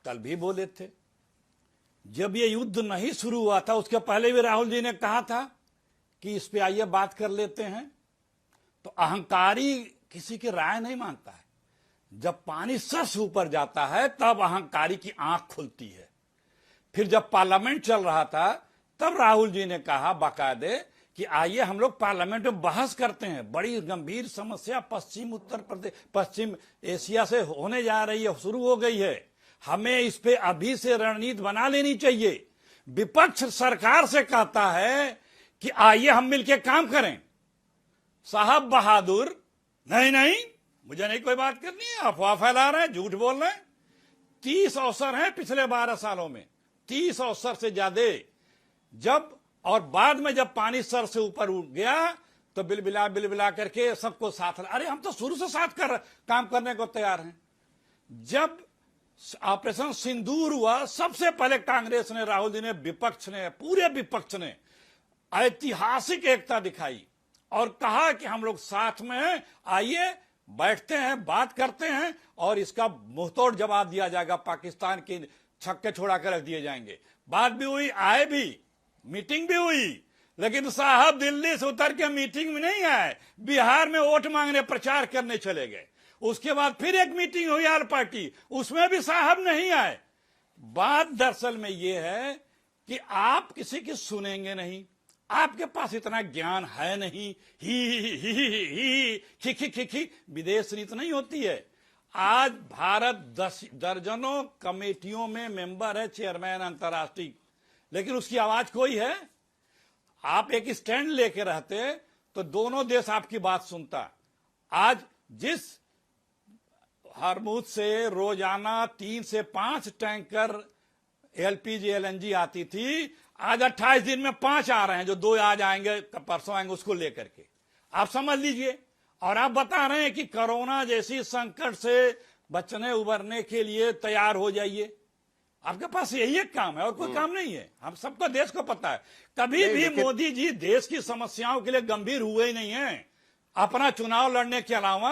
S7: कल भी बोले थे। जब ये युद्ध नहीं शुरू हुआ था उसके पहले भी राहुल जी ने कहा था कि इस पे आइए बात कर लेते हैं। तो अहंकारी किसी की राय नहीं मानता है। जब पानी सर से ऊपर जाता है तब अहंकारी की आंख खुलती है। फिर जब पार्लियामेंट चल रहा था तब राहुल जी ने कहा बाकायदे कि आइए हम लोग पार्लियामेंट में बहस करते हैं। बड़ी गंभीर समस्या पश्चिम एशिया से होने जा रही है, शुरू हो गई है। हमें इस पे अभी से रणनीति बना लेनी चाहिए। विपक्ष सरकार से कहता है कि आइए हम मिलकर काम करें। साहब बहादुर, नहीं, मुझे नहीं कोई बात करनी है, अफवाह फैला रहे हैं, झूठ बोल रहे हैं। 30 अवसर हैं पिछले 12 सालों में, 30 अवसर से ज्यादा। जब और बाद में जब पानी सर से ऊपर उठ गया तो बिलबिला करके सबको साथ, अरे हम तो शुरू से काम करने को तैयार हैं। जब ऑपरेशन सिंदूर हुआ, सबसे पहले कांग्रेस ने, राहुल जी ने, विपक्ष ने, पूरे विपक्ष ने ऐतिहासिक एकता दिखाई और कहा कि हम लोग साथ में हैं, आइए बैठते हैं, बात करते हैं और इसका मुंहतोड़ जवाब दिया जाएगा। पाकिस्तान के छक्के छोड़ा कर रख दिए जाएंगे। बात भी हुई, आए भी, मीटिंग भी हुई, लेकिन साहब दिल्ली से उतर के मीटिंग में नहीं आए, बिहार में वोट मांगने प्रचार करने चले गए। उसके बाद फिर एक मीटिंग हुई आल पार्टी, उसमें भी साहब नहीं आए। बात दरअसल में यह है कि आप किसी की सुनेंगे नहीं, आपके पास इतना ज्ञान है नहीं। खी विदेश नीति नहीं होती है। आज भारत 10 दर्जनों कमेटियों में मेंबर है, चेयरमैन अंतर्राष्ट्रीय, लेकिन उसकी आवाज कोई है? आप एक स्टैंड लेके रहते तो दोनों देश आपकी बात सुनता। आज जिस हरमुज से रोजाना 3 से 5 टैंकर एलपीजी एलएनजी आती थी, आज 28 दिन में 5 आ रहे हैं, जो 2 आज आएंगे, परसों आएंगे, उसको लेकर के आप समझ लीजिए। और आप बता रहे हैं कि कोरोना जैसी संकट से बचने उबरने के लिए तैयार हो जाइए। आपके पास यही एक काम है और कोई काम नहीं है। हम सबको देश को पता है। कभी भी मोदी जी देश की समस्याओं के लिए गंभीर हुए ही नहीं है। अपना चुनाव लड़ने के अलावा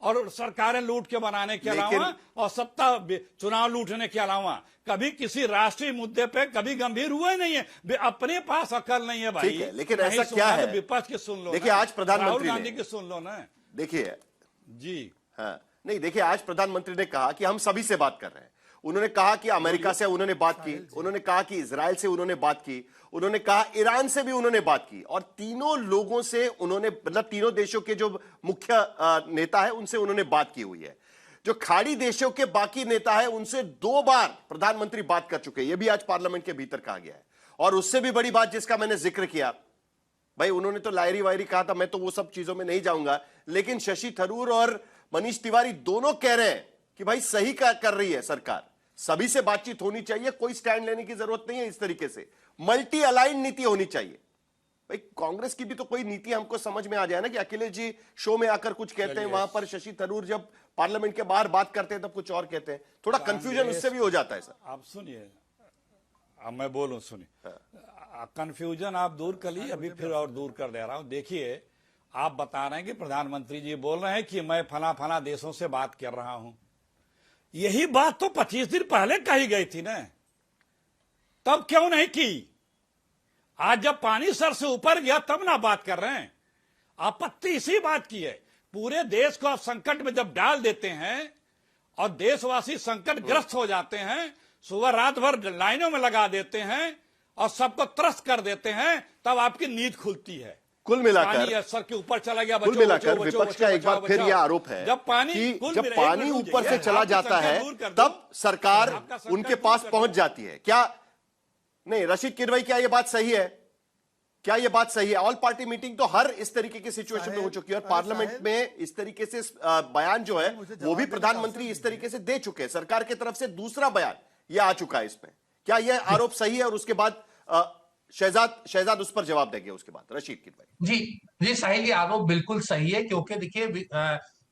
S7: और सरकारें लूट के बनाने के अलावा और सत्ता चुनाव लूटने के अलावा कभी किसी राष्ट्रीय मुद्दे पे कभी गंभीर हुए नहीं है। अपने पास अकल नहीं है भाई।
S1: ठीक है, लेकिन ऐसा क्या है,
S7: तो विपक्ष की सुन लो।
S1: देखिए आज प्रधानमंत्री
S7: राहुल गांधी की सुन लो ना।
S1: देखिए
S7: जी
S1: हाँ, नहीं देखिए आज प्रधानमंत्री ने कहा कि हम सभी से बात कर रहे हैं। उन्होंने कहा कि अमेरिका से उन्होंने बात की, उन्होंने कहा कि इजराइल से उन्होंने बात की, उन्होंने कहा ईरान से भी उन्होंने बात की, और तीनों लोगों से उन्होंने, मतलब तीनों देशों के जो मुख्य नेता है उनसे उन्होंने बात की हुई है। जो खाड़ी देशों के बाकी नेता है उनसे 2 बार प्रधानमंत्री बात कर चुके हैं। यह भी आज पार्लियामेंट के भीतर कहा गया है। और उससे भी बड़ी बात जिसका मैंने जिक्र किया, भाई उन्होंने तो लायरी वायरी कहा था, मैं तो वो सब चीजों में नहीं जाऊंगा, लेकिन शशि थरूर और मनीष तिवारी दोनों कह रहे हैं कि भाई सही कर रही है सरकार, सभी से बातचीत होनी चाहिए, कोई स्टैंड लेने की जरूरत नहीं है। इस तरीके से मल्टी अलाइंड नीति होनी चाहिए। भाई कांग्रेस की भी तो कोई नीति हमको समझ में आ जाए ना, कि अखिलेश जी शो में आकर कुछ कहते हैं, वहां पर शशि थरूर जब पार्लियामेंट के बाहर बात करते हैं तब कुछ और कहते हैं। थोड़ा कंफ्यूजन उससे भी हो जाता है सर।
S7: आप सुनिए, अब मैं बोलूं, सुनिए, कंफ्यूजन आप दूर कर ली, अभी फिर और दूर कर दे रहा हूं। देखिए आप बता रहे हैं कि प्रधानमंत्री जी बोल रहे हैं कि मैं फला देशों से बात कर रहा हूं। यही बात तो 25 दिन पहले कही गई थी ना, तब क्यों नहीं की? आज जब पानी सर से ऊपर गया तब ना बात कर रहे हैं। आपत्ति इसी बात की है। पूरे देश को आप संकट में जब डाल देते हैं और देशवासी संकट ग्रस्त हो जाते हैं, सुबह रात भर लाइनों में लगा देते हैं और सबको त्रस्त कर देते हैं, तब आपकी नींद खुलती है।
S1: कुल मिलाकर
S7: सर के ऊपर चला गया,
S1: कुल मिलाकर विपक्ष का एक बार फिर यह आरोप है
S7: जब
S1: पानी ऊपर से चला जाता है तब सरकार उनके पास पहुंच जाती है। क्या नहीं रशीद किदवई, क्या यह बात सही है? क्या यह बात सही है? ऑल पार्टी मीटिंग तो हर इस तरीके की सिचुएशन में हो चुकी है और पार्लियामेंट में इस तरीके से बयान जो है वो भी प्रधानमंत्री इस तरीके से दे चुके हैं। सरकार की तरफ से दूसरा बयान यह आ चुका है इसमें। क्या यह आरोप सही है? और उसके बाद शहजाद उस पर जवाब देंगे। उसके बाद रशीद किदवई।
S8: जी साहिल, ये आरोप बिल्कुल सही है, क्योंकि देखिए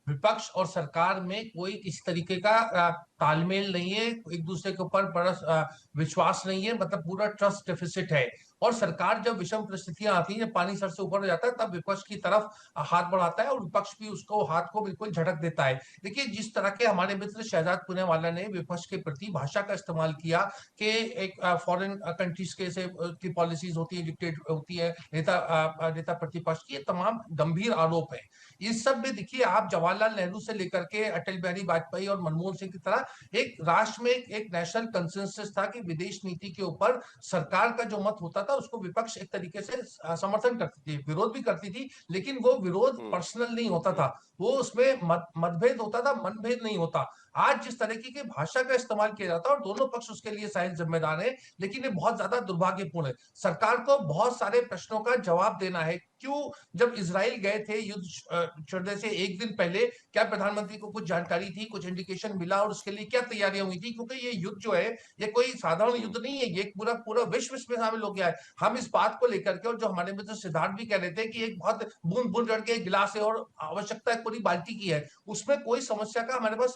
S8: विपक्ष और सरकार में कोई इस तरीके का तालमेल नहीं है, एक दूसरे के ऊपर बड़ा विश्वास नहीं है, मतलब पूरा ट्रस्ट डेफिसिट है। और सरकार जब विषम परिस्थितियां आती हैं, जब पानी सर से ऊपर हो जाता है, तब विपक्ष की तरफ हाथ बढ़ाता है और विपक्ष भी उसको हाथ को बिल्कुल झटक देता है। देखिए जिस तरह के हमारे मित्र शहजाद पूनेवाला ने विपक्ष के प्रति भाषा का इस्तेमाल किया कि एक फॉरेन कंट्रीज के से की पॉलिसीज होती है, डिक्टेट होती है नेता प्रतिपक्ष की, ये तमाम गंभीर आरोप है। इस सब में देखिए आप जवाहरलाल नेहरू से लेकर के अटल बिहारी वाजपेयी और मनमोहन सिंह की तरह एक राष्ट्र में एक नेशनल कंसेंसस था कि विदेश नीति के ऊपर सरकार का जो मत होता था उसको विपक्ष एक तरीके से समर्थन करती थी, विरोध भी करती थी, लेकिन वो विरोध पर्सनल नहीं होता था, वो उसमें मतभेद होता था, मनभेद नहीं होता। आज जिस तरीके की भाषा का इस्तेमाल किया जाता है और दोनों पक्ष उसके लिए शायद जिम्मेदार है, लेकिन ये बहुत ज्यादा दुर्भाग्यपूर्ण है। सरकार को बहुत सारे प्रश्नों का जवाब देना है। क्यों जब इजराइल गए थे युद्ध छोड़ने से एक दिन पहले, क्या प्रधानमंत्री को कुछ जानकारी थी, कुछ इंडिकेशन मिला और उसके लिए क्या तैयारियां हुई थी? क्योंकि ये युद्ध जो है ये कोई साधारण युद्ध नहीं है, ये पूरा विश्व इसमें शामिल हो गया है। हम इस बात को लेकर के, और जो हमारे मित्र सिद्धार्थ भी कह रहे थे कि एक बहुत बूंद बूंद रख के एक गिलास है और आवश्यकता एक पूरी बाल्टी की है, उसमें कोई समस्या का हमारे पास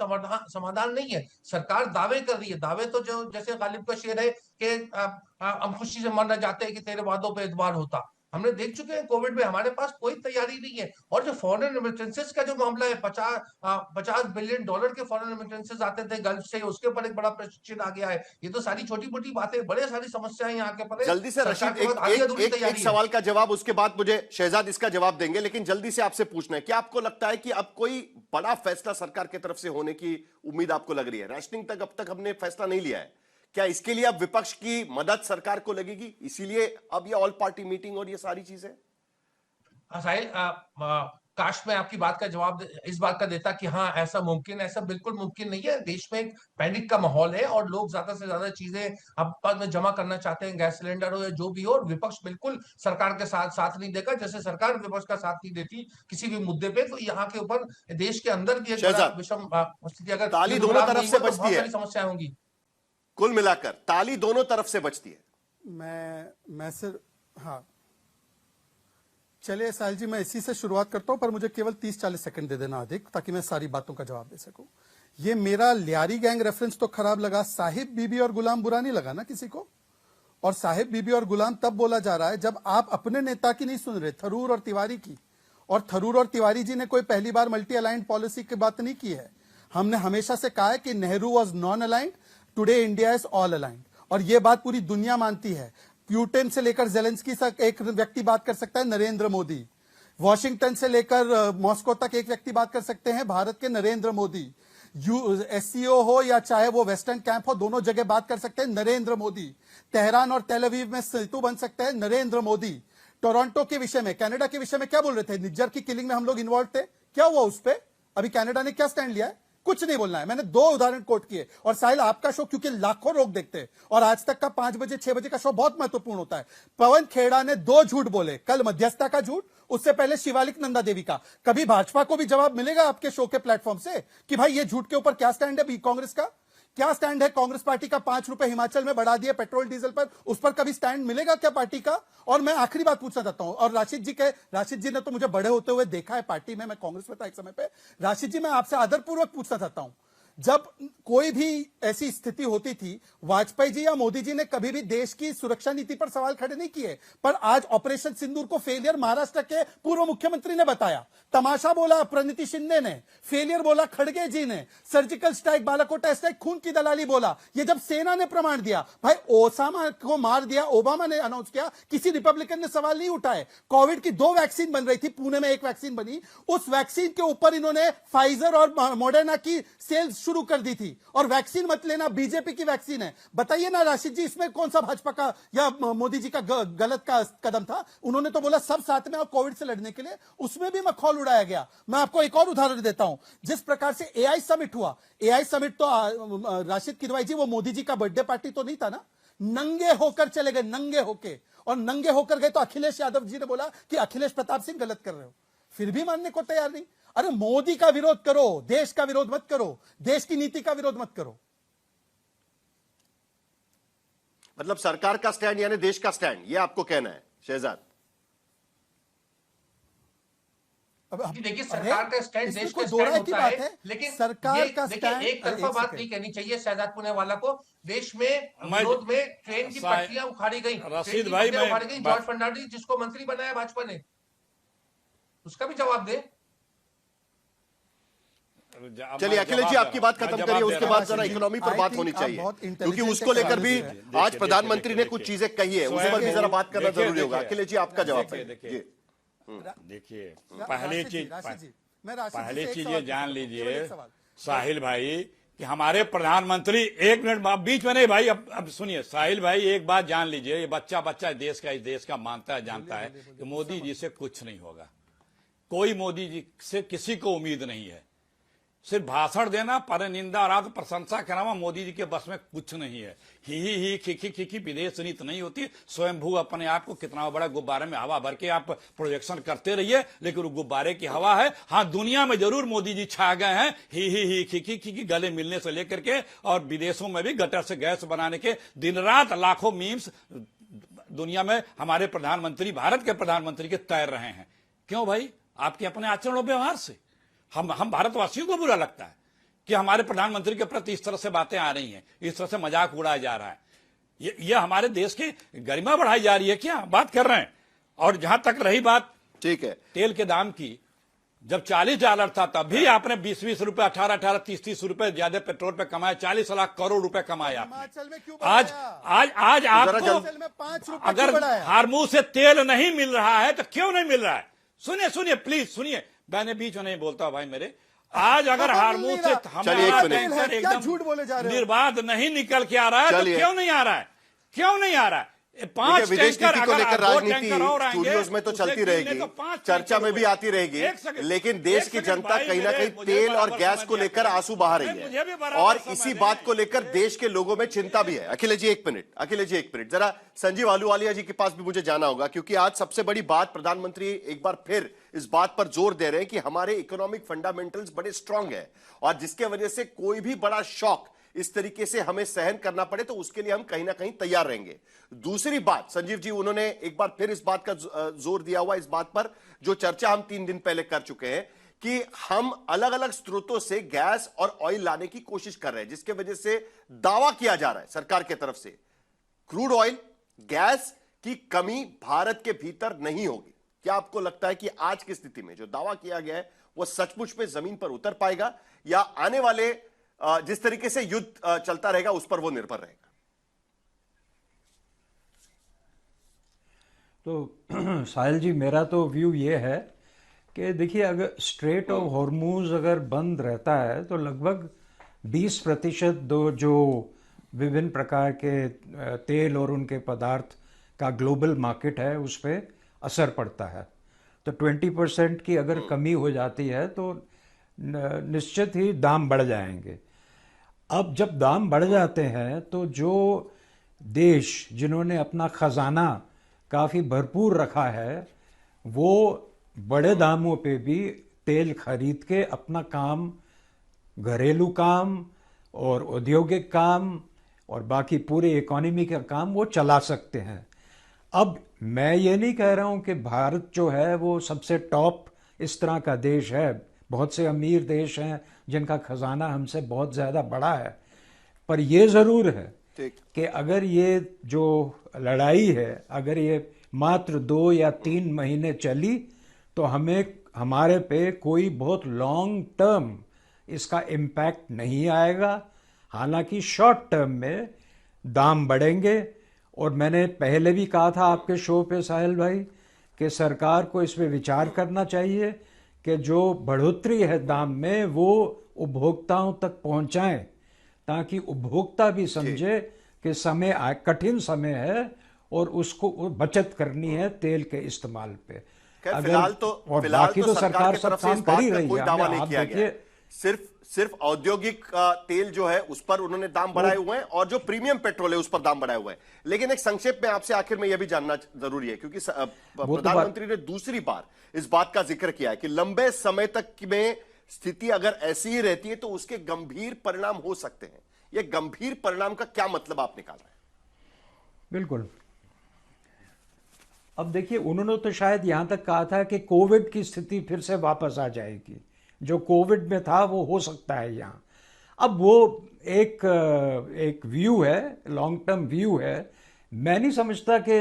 S8: समाधान नहीं है। सरकार दावे कर रही है, दावे तो जो जैसे गालिब का शेर है कि हम खुशी से मरना चाहते हैं कि तेरे वादों पे एतबार होता। हमने देख चुके हैं कोविड में हमारे पास कोई तैयारी नहीं है। और जो फॉरेन रेमिटेंसेस का जो मामला है, 50 बिलियन डॉलर के फॉरेन रेमिटेंसेस आते थे गल्फ से, उसके ऊपर एक बड़ा प्रश्न आ गया है। ये तो सारी छोटी मोटी बातें, बड़े सारी समस्याएं यहाँ के ऊपर।
S1: जल्दी से रशीद एक सवाल का जवाब, उसके बाद मुझे शहजाद इसका जवाब देंगे, लेकिन जल्दी से आपसे पूछना है, क्या आपको लगता है कि अब कोई बड़ा फैसला सरकार की तरफ से होने की उम्मीद आपको लग रही है? राशनिंग तक अब तक हमने फैसला नहीं लिया है, क्या इसके लिए अब विपक्ष की मदद सरकार को लगेगी, इसीलिए अब ये ऑल पार्टी मीटिंग और ये सारी चीजें?
S8: साहिल, काश मैं आपकी बात का जवाब इस बात का देता कि हाँ ऐसा मुमकिन है। ऐसा बिल्कुल मुमकिन नहीं है। देश में एक पैनिक का माहौल है और लोग ज्यादा से ज्यादा चीजें अब में जमा करना चाहते हैं, गैस सिलेंडर हो या जो भी हो, और विपक्ष बिल्कुल सरकार के साथ नहीं देगा, जैसे सरकार विपक्ष का साथ नहीं देती किसी भी मुद्दे पे। तो यहाँ के ऊपर देश के अंदर भी एक विषम स्थिति, अगर
S1: ताली दोनों तरफ से बजती है,
S8: समस्याएं होंगी।
S1: कुल मिलाकर ताली दोनों तरफ से बचती है।
S6: मैं सिर्फ हाँ, चलिए साहिल जी, मैं इसी से शुरुआत करता हूं, पर मुझे केवल 30-40 सेकंड दे देना अधिक, ताकि मैं सारी बातों का जवाब दे सकूं। ये मेरा लियारी गैंग रेफरेंस तो खराब लगा, साहिब बीबी और गुलाम बुरा नहीं लगा ना किसी को? और साहिब बीबी और गुलाम तब बोला जा रहा है जब आप अपने नेता की नहीं सुन रहे, थरूर और तिवारी की, और थरूर और तिवारी जी ने कोई पहली बार मल्टी अलाइंड पॉलिसी की बात नहीं की है। हमने हमेशा से कहा है कि Nehru was non aligned, today India is all aligned, और यह बात पूरी दुनिया मानती है। प्यूटन से लेकर जेलेंस्की तक एक व्यक्ति बात कर सकता है, नरेंद्र मोदी। वॉशिंगटन से लेकर मॉस्को तक एक व्यक्ति बात कर सकते हैं, भारत के नरेंद्र मोदी। एससीओ हो या चाहे वो वेस्टर्न कैंप हो, दोनों जगह बात कर सकते हैं, नरेंद्र मोदी। तेहरान और तेल अवीव में सेतु बन सकते हैं, नरेंद्र मोदी। टोरंटो के विषय में, कनाडा के विषय में क्या बोल रहे थे? निज्जर की किलिंग में हम लोग इन्वॉल्व थे, क्या हुआ उस पर? अभी कनाडा ने क्या स्टैंड लिया है? कुछ नहीं बोलना है। मैंने 2 उदाहरण कोट किए। और साहिल, आपका शो क्योंकि लाखों लोग देखते हैं और आज तक का 5 बजे 6 बजे का शो बहुत महत्वपूर्ण होता है। पवन खेड़ा ने 2 झूठ बोले, कल मध्यस्थता का झूठ, उससे पहले शिवालिक नंदा देवी का। कभी भाजपा को भी जवाब मिलेगा आपके शो के प्लेटफॉर्म से कि भाई ये झूठ के ऊपर क्या स्टैंड है? कांग्रेस का क्या स्टैंड है? कांग्रेस पार्टी का 5 रुपए हिमाचल में बढ़ा दिया पेट्रोल डीजल पर, उस पर कभी स्टैंड मिलेगा क्या पार्टी का? और मैं आखिरी बात पूछना चाहता हूं, और राशिद जी ने तो मुझे बड़े होते हुए देखा है पार्टी में, मैं कांग्रेस में था एक समय पे। राशिद जी, मैं आपसे आदरपूर्वक पूछना चाहता हूं, जब कोई भी ऐसी स्थिति होती थी, वाजपेयी जी या मोदी जी ने कभी भी देश की सुरक्षा नीति पर सवाल खड़े नहीं किए, पर आज ऑपरेशन सिंदूर को फेलियर महाराष्ट्र के पूर्व मुख्यमंत्री ने बताया। तमाशा बोला प्रणिति शिंदे ने, फेलियर बोला खड़गे जी ने, सर्जिकल स्ट्राइक, बालाकोट स्ट्राइक, खून की दलाली बोला। ये जब सेना ने प्रमाण दिया, भाई ओसामा को मार दिया, ओबामा ने अनाउंस किया, किसी रिपब्लिकन ने सवाल नहीं उठाए। कोविड की 2 वैक्सीन बन रही थी, पुणे में 1 वैक्सीन बनी, उस वैक्सीन के ऊपर इन्होंने फाइजर और मॉडर्ना की सेल्स शुरू कर दी थी, और वैक्सीन मत लेना, बीजेपी की वैक्सीन है। बताइए ना राशिद जी, इसमें कौन सा भाजपा का या मोदी जी का गलत का कदम था? उन्होंने तो बोला सब साथ में और कोविड से लड़ने के लिए, उसमें भी मखौल उड़ाया गया। मैं आपको एक और उदाहरण देता हूं, जिस प्रकार से एआई समिट हुआ, एआई समिट तो राशिद किदवाई जी, वो मोदी जी का बर्थडे पार्टी तो नहीं था ना? नंगे होकर चले गए, नंगे होके, और नंगे होकर गए तो अखिलेश यादव जी ने बोला कि अखिलेश प्रताप सिंह गलत कर रहे हो, फिर भी मानने को तैयार नहीं। अरे मोदी का विरोध करो, देश का विरोध मत करो, देश की नीति का विरोध मत करो।
S1: मतलब सरकार का स्टैंड यानी देश का स्टैंड, ये आपको कहना है शहजाद?
S8: देखिए, सरकार का स्टैंड देश का स्टैंड होता है, लेकिन सरकार का स्टैंड एक तरफा बात नहीं कहनी चाहिए शहजाद पुणेवाला को। देश में विरोध में ट्रेन की पटरियां उखाड़ी गई,
S7: रशीद भाई
S8: उखाड़ी गई। जॉर्ज फर्नांडिस जिसको मंत्री बनाया भाजपा ने, उसका भी जवाब दे।
S1: चलिए अखिलेश जी, आपकी बात खत्म करिए, उसके बाद जरा इकोनॉमी पर बात होनी चाहिए, क्योंकि उसको लेकर भी आज प्रधानमंत्री ने कुछ चीजें कही है, उस पर भी जरा बात करना जरूरी होगा। अखिलेश जी, आपका जवाब
S7: देखिए, पहली चीज ये जान लीजिए साहिल भाई कि हमारे प्रधानमंत्री, 1 मिनट बीच में नहीं भाई, अब सुनिए साहिल भाई, एक बात जान लीजिए, ये बच्चा देश का मानता है, जानता है कि मोदी जी से कुछ नहीं होगा। कोई मोदी जी से किसी को उम्मीद नहीं है। सिर्फ भाषण देना, पर निंदा और प्रशंसा कराना मोदी जी के बस में कुछ नहीं है। ही खिखी विदेश नीति नहीं होती। स्वयंभू अपने आप को कितना बड़ा गुब्बारे में हवा भर के आप प्रोजेक्शन करते रहिए, लेकिन वो गुब्बारे की हवा है। हाँ, दुनिया में जरूर मोदी जी छा गए हैं, ही खिखी गले मिलने से लेकर के, और विदेशों में भी गटर से गैस बनाने के दिन रात लाखों मीम्स दुनिया में हमारे प्रधानमंत्री, भारत के प्रधानमंत्री के तैर रहे हैं। क्यों भाई? आपके अपने आचरण और व्यवहार से हम भारतवासियों को बुरा लगता है कि हमारे प्रधानमंत्री के प्रति इस तरह से बातें आ रही हैं, इस तरह से मजाक उड़ाया जा रहा है। ये हमारे देश की गरिमा बढ़ाई जा रही है क्या? बात कर रहे हैं। और जहां तक रही बात, ठीक है, तेल के दाम की, जब $40 था तभी आपने 20 रुपए, 18 30 रुपए ज्यादा पेट्रोल पे कमाए, 40 लाख करोड़ रुपए कमाए आपने। आज आपको अगर हार्मूज से तेल नहीं मिल रहा है तो क्यों नहीं मिल रहा है? सुनिए प्लीज सुनिए, मैंने बीच में नहीं बोलता भाई मेरे। आज अगर हार्मूज से हमारा टैंकर एकदम निर्बाध नहीं निकल के आ रहा है तो क्यों नहीं आ रहा है? क्यों नहीं आ रहा है? 5
S1: विदेश नीति को लेकर राजनीति स्टूडियोज में तो चलती रहेगी, चर्चा में भी आती रहेगी, लेकिन देश की जनता कहीं ना कहीं तेल और गैस को लेकर आंसू बहा रही है, और इसी बात को लेकर देश के लोगों में चिंता भी है। अखिलेश जी एक मिनट, जरा संजीव आहलूवालिया जी के पास भी मुझे जाना होगा, क्योंकि आज सबसे बड़ी बात, प्रधानमंत्री एक बार फिर इस बात पर जोर दे रहे हैं कि हमारे इकोनॉमिक फंडामेंटल्स बड़े स्ट्रांग है, और जिसके वजह से कोई भी बड़ा शॉक इस तरीके से हमें सहन करना पड़े तो उसके लिए हम कहीं ना कहीं तैयार रहेंगे। दूसरी बात, संजीव जी, उन्होंने एक बार फिर इस बात का जोर दिया हुआ, इस बात पर जो चर्चा हम 3 दिन पहले कर चुके हैं, कि हम अलग अलग स्रोतों से गैस और ऑयल लाने की कोशिश कर रहे हैं, जिसके वजह से दावा किया जा रहा है सरकार की तरफ से क्रूड ऑयल, गैस की कमी भारत के भीतर नहीं होगी। क्या आपको लगता है कि आज की स्थिति में जो दावा किया गया है वो सचमुच में जमीन पर उतर पाएगा, या आने वाले जिस तरीके से युद्ध चलता रहेगा उस पर वो निर्भर रहेगा?
S9: तो साहिल जी, मेरा तो व्यू ये है कि देखिए, अगर स्ट्रेट ऑफ हॉर्मूज अगर बंद रहता है तो लगभग 20% जो विभिन्न प्रकार के तेल और उनके पदार्थ का ग्लोबल मार्केट है उस पर असर पड़ता है। तो 20% की अगर कमी हो जाती है तो निश्चित ही दाम बढ़ जाएंगे। अब जब दाम बढ़ जाते हैं तो जो देश जिन्होंने अपना खजाना काफ़ी भरपूर रखा है वो बड़े दामों पे भी तेल खरीद के अपना काम, घरेलू काम और औद्योगिक काम और बाकी पूरे इकोनॉमी का काम वो चला सकते हैं। अब मैं ये नहीं कह रहा हूँ कि भारत जो है वो सबसे टॉप इस तरह का देश है। बहुत से अमीर देश हैं जिनका खजाना हमसे बहुत ज़्यादा बड़ा है, पर ये ज़रूर है कि अगर ये जो लड़ाई है अगर ये मात्र 2 या 3 महीने चली तो हमारे पे कोई बहुत लॉन्ग टर्म इसका इम्पैक्ट नहीं आएगा। हालांकि शॉर्ट टर्म में दाम बढ़ेंगे, और मैंने पहले भी कहा था आपके शो पे साहिल भाई कि सरकार को इस पे विचार करना चाहिए कि जो बढ़ोतरी है दाम में वो उपभोक्ताओं तक पहुंचाएं, ताकि उपभोक्ता भी समझे कि कठिन समय है और उसको बचत करनी है तेल के इस्तेमाल पे।
S1: फिलहाल तो बाकी तो सरकार सब काम कर ही रही है। दावा नहीं किया गया, सिर्फ औद्योगिक तेल जो है उस पर उन्होंने दाम बढ़ाए हुए हैं और जो प्रीमियम पेट्रोल है उस पर दाम बढ़ाए हुए हैं। लेकिन एक संक्षेप में आपसे आखिर में यह भी जानना जरूरी है, क्योंकि प्रधानमंत्री ने दूसरी बार इस बात का जिक्र किया है कि लंबे समय तक में स्थिति अगर ऐसी ही रहती है तो उसके गंभीर परिणाम हो सकते हैं। यह गंभीर परिणाम का क्या मतलब आप निकाल रहे हैं?
S9: बिल्कुल, अब देखिए, उन्होंने तो शायद यहां तक कहा था कि कोविड की स्थिति फिर से वापस आ जाएगी, जो कोविड में था वो हो सकता है यहाँ। अब वो एक व्यू है, लॉन्ग टर्म व्यू है। मैं नहीं समझता कि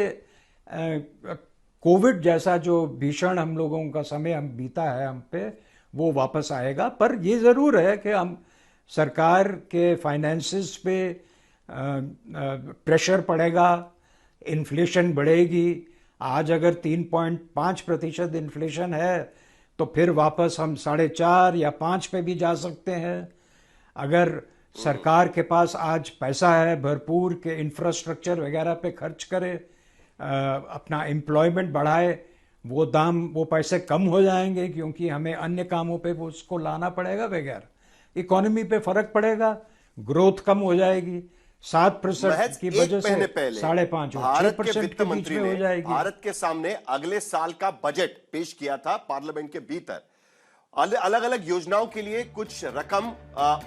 S9: कोविड जैसा जो भीषण हम लोगों का समय हम बीता है हम पे वो वापस आएगा, पर ये ज़रूर है कि हम सरकार के फाइनेंसेस पे प्रेशर पड़ेगा, इन्फ्लेशन बढ़ेगी। आज अगर 3.5% इन्फ्लेशन है तो फिर वापस हम 4.5 या 5 पे भी जा सकते हैं। अगर सरकार के पास आज पैसा है भरपूर के इंफ्रास्ट्रक्चर वगैरह पे खर्च करे, अपना एम्प्लॉयमेंट बढ़ाए, वो पैसे कम हो जाएंगे क्योंकि हमें अन्य कामों पे वो उसको लाना पड़ेगा वगैरह। इकोनॉमी पे फर्क पड़ेगा, ग्रोथ कम हो जाएगी। 7% की वजह से 5.5
S1: भारत के वित्त मंत्री ने भारत के सामने अगले साल का बजट पेश किया था पार्लियामेंट के भीतर। अलग अलग योजनाओं के लिए कुछ रकम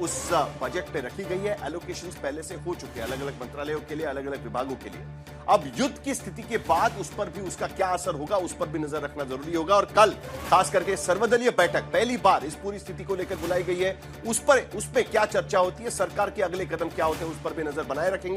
S1: उस बजट में रखी गई है। एलोकेशंस पहले से हो चुके हैं अलग अलग मंत्रालयों के लिए, अलग अलग विभागों के लिए। अब युद्ध की स्थिति के बाद उस पर भी उसका क्या असर होगा उस पर भी नजर रखना जरूरी होगा। और कल खास करके सर्वदलीय बैठक पहली बार इस पूरी स्थिति को लेकर बुलाई गई है, उस पर क्या चर्चा होती है, सरकार के अगले कदम क्या होते हैं, उस पर भी नजर बनाए रखेंगे।